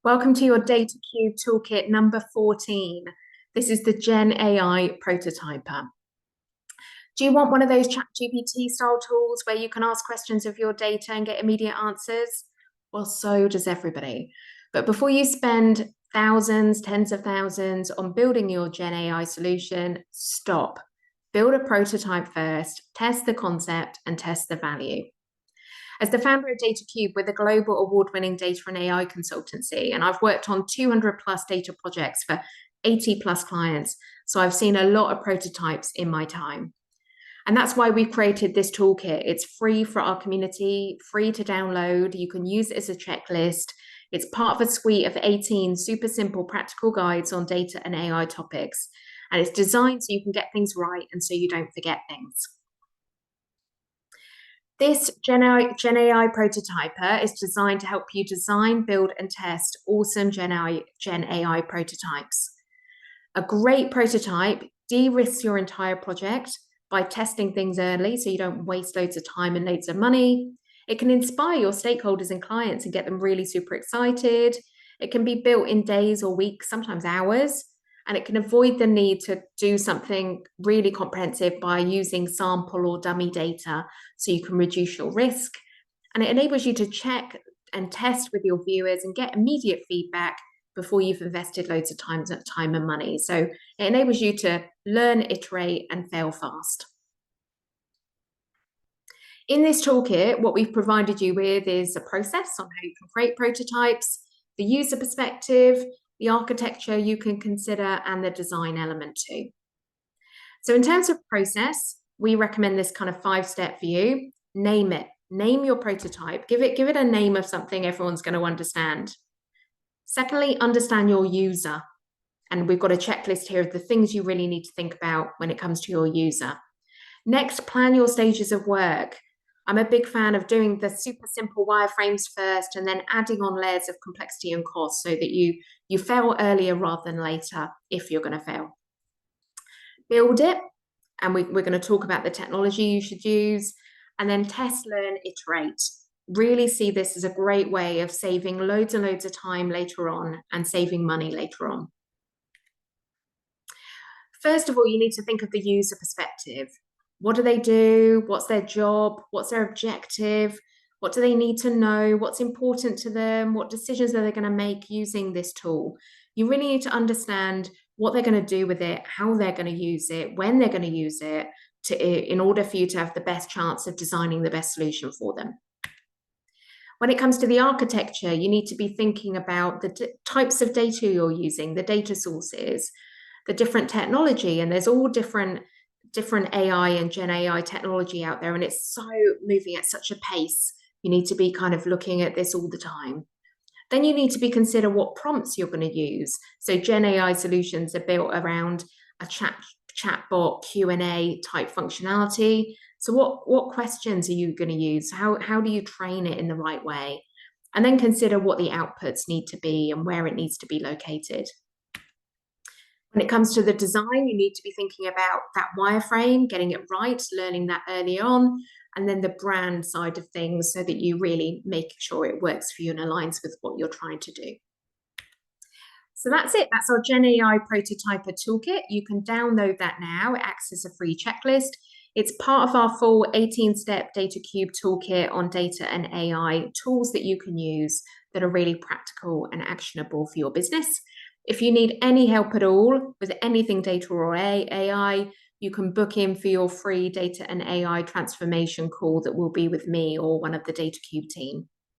Welcome to your DATA³ toolkit number 14. This is the GenAI prototyper. Do you want one of those ChatGPT style tools where you can ask questions of your data and get immediate answers? Well, so does everybody. But before you spend thousands, tens of thousands on building your GenAI solution, stop. Build a prototype first, test the concept, and test the value. As the founder of DATA³, we're the global award-winning data and AI consultancy, and I've worked on 200 plus data projects for 80 plus clients. So I've seen a lot of prototypes in my time. And that's why we've created this toolkit. It's free for our community, free to download. You can use it as a checklist. It's part of a suite of 18 super simple practical guides on data and AI topics. And it's designed so you can get things right and so you don't forget things. This GenAI prototyper is designed to help you design, build, and test awesome GenAI prototypes. A great prototype de-risks your entire project by testing things early so you don't waste loads of time and loads of money. It can inspire your stakeholders and clients and get them really super excited. It can be built in days or weeks, sometimes hours, and it can avoid the need to do something really comprehensive by using sample or dummy data so you can reduce your risk. And it enables you to check and test with your viewers and get immediate feedback before you've invested loads of time and money. So it enables you to learn, iterate, and fail fast. In this toolkit, what we've provided you with is a process on how you can create prototypes, the user perspective, the architecture you can consider, and the design element too. So in terms of process, we recommend this kind of 5-step view. Name it. Name your prototype. Give it a name of something everyone's going to understand. Secondly, understand your user. And we've got a checklist here of the things you really need to think about when it comes to your user. Next, plan your stages of work. I'm a big fan of doing the super simple wireframes first and then adding on layers of complexity and cost so that you fail earlier rather than later if you're going to fail. Build it, and we're going to talk about the technology you should use, and then test, learn, iterate. Really see this as a great way of saving loads and loads of time later on and saving money later on. First of all, you need to think of the user perspective. What do they do? What's their job? What's their objective? What do they need to know? What's important to them? What decisions are they going to make using this tool? You really need to understand what they're going to do with it, how they're going to use it, when they're going to use it, in order for you to have the best chance of designing the best solution for them. When it comes to the architecture, you need to be thinking about the types of data you're using, the data sources, the different technology, and there's all different AI and Gen AI technology out there, and it's so moving at such a pace. You need to be kind of looking at this all the time. Then you need to consider what prompts you're going to use. So Gen AI solutions are built around a chatbot Q&A type functionality. So what questions are you going to use? How do you train it in the right way? And then consider what the outputs need to be and where it needs to be located. When it comes to the design, you need to be thinking about that wireframe, getting it right, learning that early on, and then the brand side of things so that you really make sure it works for you and aligns with what you're trying to do. So that's it. That's our GenAI prototyper toolkit. You can download that now. It acts as a free checklist. It's part of our full 18-step DATA³ toolkit on data and AI tools that you can use that are really practical and actionable for your business. If you need any help at all with anything data or AI, you can book in for your free data and AI transformation call that will be with me or one of the DATA³ team.